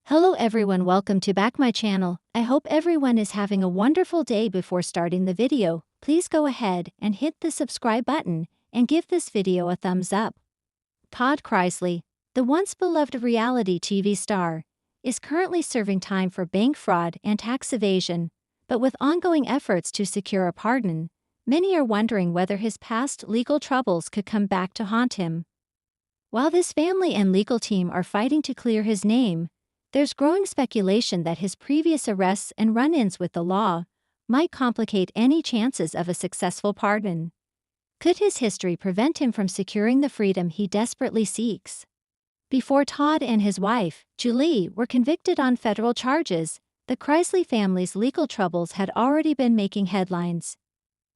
Hello everyone, welcome to back my channel. I hope everyone is having a wonderful day. Before starting the video, please go ahead and hit the subscribe button and give this video a thumbs up. Todd Chrisley, the once beloved reality TV star, is currently serving time for bank fraud and tax evasion, but with ongoing efforts to secure a pardon, many are wondering whether his past legal troubles could come back to haunt him. While this family and legal team are fighting to clear his name, there's growing speculation that his previous arrests and run-ins with the law might complicate any chances of a successful pardon. Could his history prevent him from securing the freedom he desperately seeks? Before Todd and his wife, Julie, were convicted on federal charges, the Chrisley family's legal troubles had already been making headlines.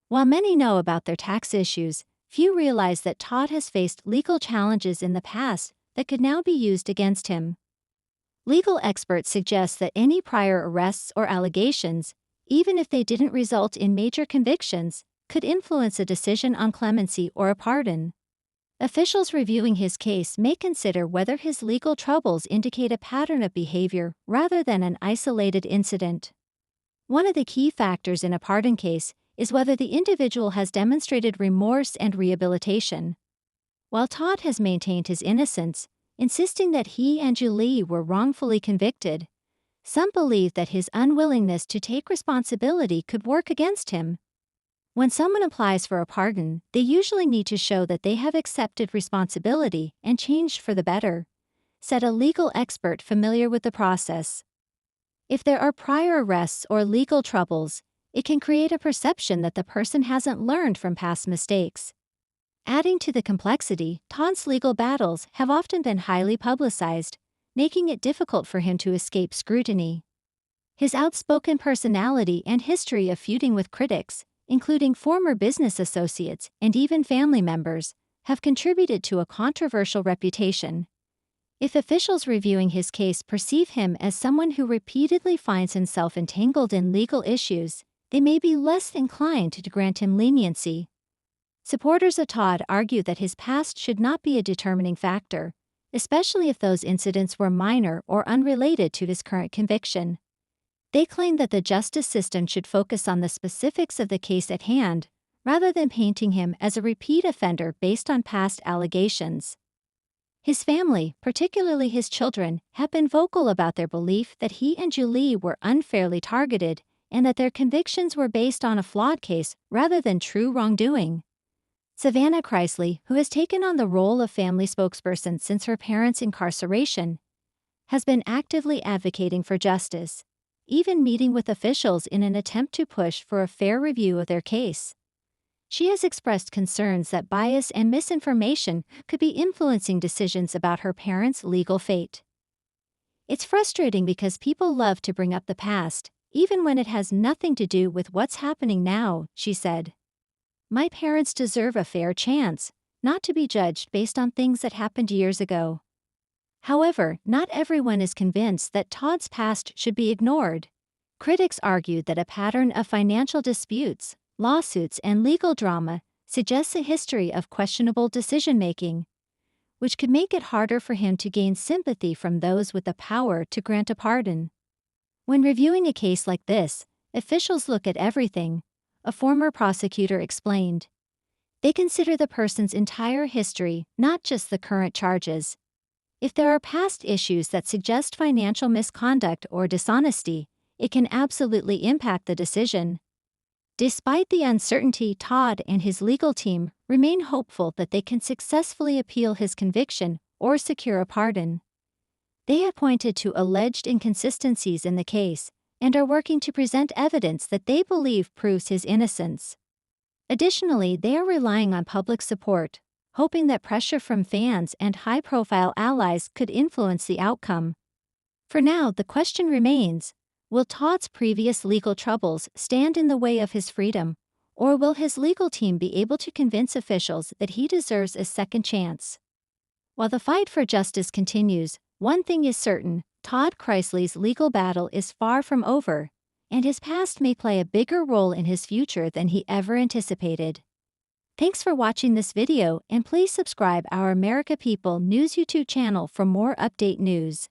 While many know about their tax issues, few realize that Todd has faced legal challenges in the past that could now be used against him. Legal experts suggest that any prior arrests or allegations, even if they didn't result in major convictions, could influence a decision on clemency or a pardon. Officials reviewing his case may consider whether his legal troubles indicate a pattern of behavior rather than an isolated incident. One of the key factors in a pardon case is whether the individual has demonstrated remorse and rehabilitation. While Todd has maintained his innocence, insisting that he and Julie were wrongfully convicted, some believe that his unwillingness to take responsibility could work against him. When someone applies for a pardon, they usually need to show that they have accepted responsibility and changed for the better, said a legal expert familiar with the process. If there are prior arrests or legal troubles, it can create a perception that the person hasn't learned from past mistakes. Adding to the complexity, Todd's legal battles have often been highly publicized, making it difficult for him to escape scrutiny. His outspoken personality and history of feuding with critics, including former business associates and even family members, have contributed to a controversial reputation. If officials reviewing his case perceive him as someone who repeatedly finds himself entangled in legal issues, they may be less inclined to grant him leniency. Supporters of Todd argue that his past should not be a determining factor, especially if those incidents were minor or unrelated to his current conviction. They claim that the justice system should focus on the specifics of the case at hand, rather than painting him as a repeat offender based on past allegations. His family, particularly his children, have been vocal about their belief that he and Julie were unfairly targeted and that their convictions were based on a flawed case rather than true wrongdoing. Savannah Chrisley, who has taken on the role of family spokesperson since her parents' incarceration, has been actively advocating for justice, even meeting with officials in an attempt to push for a fair review of their case. She has expressed concerns that bias and misinformation could be influencing decisions about her parents' legal fate. It's frustrating because people love to bring up the past, even when it has nothing to do with what's happening now, she said. My parents deserve a fair chance, not to be judged based on things that happened years ago. However, not everyone is convinced that Todd's past should be ignored. Critics argue that a pattern of financial disputes, lawsuits, and legal drama suggests a history of questionable decision-making, which could make it harder for him to gain sympathy from those with the power to grant a pardon. When reviewing a case like this, officials look at everything, a former prosecutor explained. They consider the person's entire history, not just the current charges. If there are past issues that suggest financial misconduct or dishonesty, it can absolutely impact the decision. Despite the uncertainty, Todd and his legal team remain hopeful that they can successfully appeal his conviction or secure a pardon. They have pointed to alleged inconsistencies in the case and are working to present evidence that they believe proves his innocence. Additionally, they are relying on public support, hoping that pressure from fans and high-profile allies could influence the outcome. For now, the question remains, will Todd's previous legal troubles stand in the way of his freedom, or will his legal team be able to convince officials that he deserves a second chance? While the fight for justice continues, one thing is certain: Todd Chrisley's legal battle is far from over, and his past may play a bigger role in his future than he ever anticipated. Thanks for watching this video, and please subscribe our America People News YouTube channel for more update news.